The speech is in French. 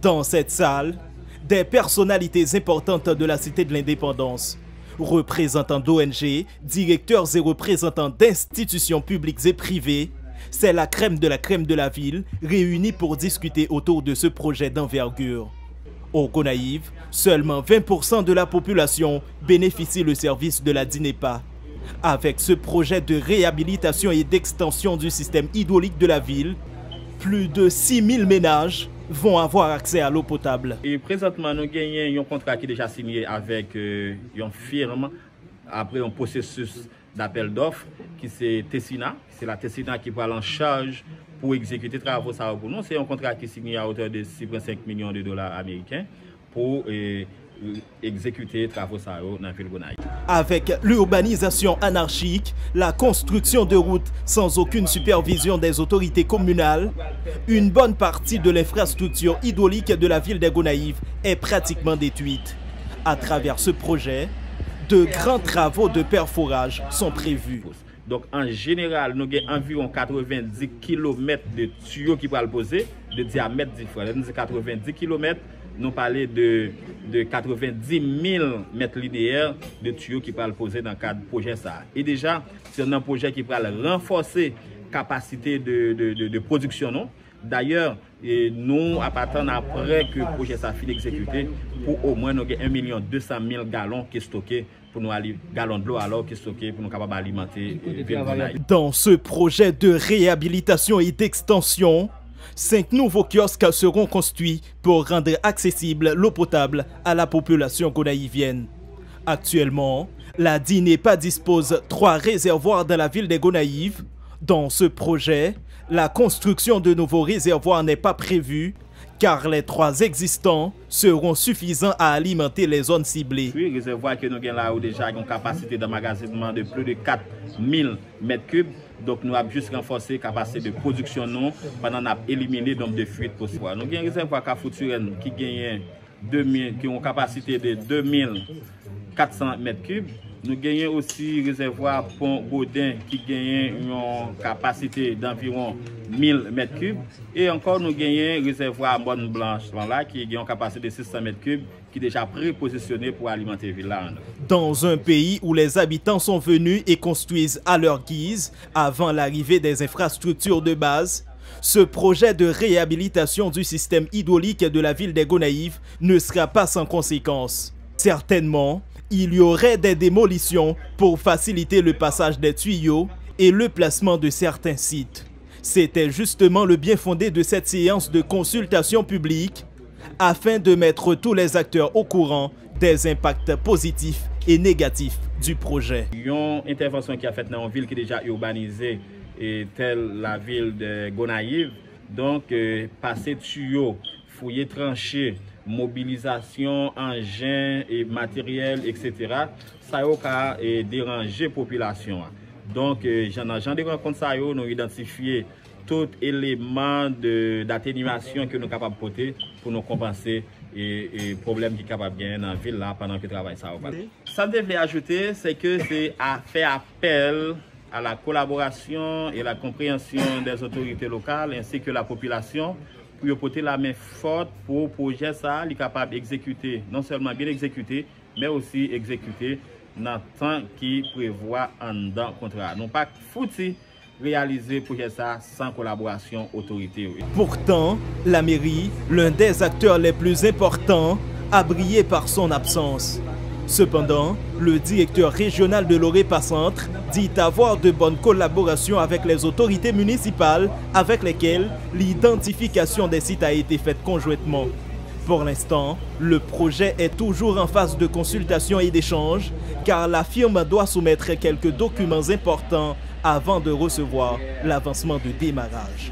Dans cette salle, des personnalités importantes de la Cité de l'Indépendance, représentants d'ONG, directeurs et représentants d'institutions publiques et privées, c'est la crème de la ville réunie pour discuter autour de ce projet d'envergure. Au Gonaïve, seulement 20% de la population bénéficie le service de la DINEPA. Avec ce projet de réhabilitation et d'extension du système hydraulique de la ville, plus de 6000 ménages vont avoir accès à l'eau potable. Et présentement, nous gagnons un contrat qui est déjà signé avec une firme après un processus d'appel d'offres qui c'est Tessina. C'est la Tessina qui prend en charge pour exécuter les travaux pour nous. C'est un contrat qui est signé à hauteur de 6,5 millions de dollars américains pour exécuter les travaux dans la ville de Gonaïve. Avec l'urbanisation anarchique, la construction de routes sans aucune supervision des autorités communales, une bonne partie de l'infrastructure hydraulique de la ville de Gonaïve est pratiquement détruite. À travers ce projet, de grands travaux de perforage sont prévus. Donc en général, nous avons environ 90 km de tuyaux qui vont le poser, de diamètre différent. Nous avons 90 km. Nous parlons de 90 000 mètres linéaires de tuyaux qui peuvent poser dans le cadre du projet. Et déjà, c'est un projet qui peut renforcer la capacité de production. D'ailleurs, nous attendons après que le projet soit fini exécuté pour au moins 1 200 000 gallons qui sont stockés pour nous gallons de l'eau alors qui sont stockés pour nous capables alimenter. Dans ce projet de réhabilitation et d'extension, 5 nouveaux kiosques seront construits pour rendre accessible l'eau potable à la population gonaïvienne. Actuellement, la DINEPA dispose 3 réservoirs dans la ville de Gonaïve. Dans ce projet, la construction de nouveaux réservoirs n'est pas prévue car les 3 existants seront suffisants à alimenter les zones ciblées. Oui, les réservoirs que nous avons là où déjà une capacité d'emmagasinement de plus de 4000 m3. Donc nous avons juste renforcé la capacité de production pendant qu'on a éliminé le nombre de fuites possibles. Nous avons un réservoir Kafouturen qui ont une capacité de 2400 m3. Nous avons aussi un réservoir Pont Baudin qui a une capacité d'environ 1000 m3. Et encore nous avons un réservoir Bonne Blanche là, qui a une capacité de 600 m3 qui est déjà prépositionné pour alimenter la ville. Dans un pays où les habitants sont venus et construisent à leur guise avant l'arrivée des infrastructures de base, ce projet de réhabilitation du système hydraulique de la ville de Gonaïve ne sera pas sans conséquences. Certainement, il y aurait des démolitions pour faciliter le passage des tuyaux et le placement de certains sites. C'était justement le bien fondé de cette séance de consultation publique afin de mettre tous les acteurs au courant des impacts positifs et négatifs du projet. Il y a une intervention qui a faite dans une ville qui est déjà urbanisée, telle la ville de Gonaïve. Donc, passer tuyaux, fouiller tranchées, mobilisation, engins et matériel, etc. Ça a dérangé la population. Donc, j'en ai rencontré ça, nous avons identifié tout élément d'atténuation que nous sommes capables de porter pour nous compenser les problèmes qui sont capables de gagner dans la ville là, pendant que le travail ça va. Ça que je voulais ajouter, c'est que c'est à faire appel à la collaboration et la compréhension des autorités locales ainsi que la population pour porter la main forte pour le projet ça, il est capable d'exécuter, non seulement bien exécuter, mais aussi exécuter dans le temps qui prévoit en dedans contrat. Non pas foutu réaliser le projet ça sans collaboration autorité. Pourtant, la mairie, l'un des acteurs les plus importants, a brillé par son absence. Cependant, le directeur régional de l'OREPA Centre dit avoir de bonnes collaborations avec les autorités municipales avec lesquelles l'identification des sites a été faite conjointement. Pour l'instant, le projet est toujours en phase de consultation et d'échange car la firme doit soumettre quelques documents importants avant de recevoir l'avancement de démarrage.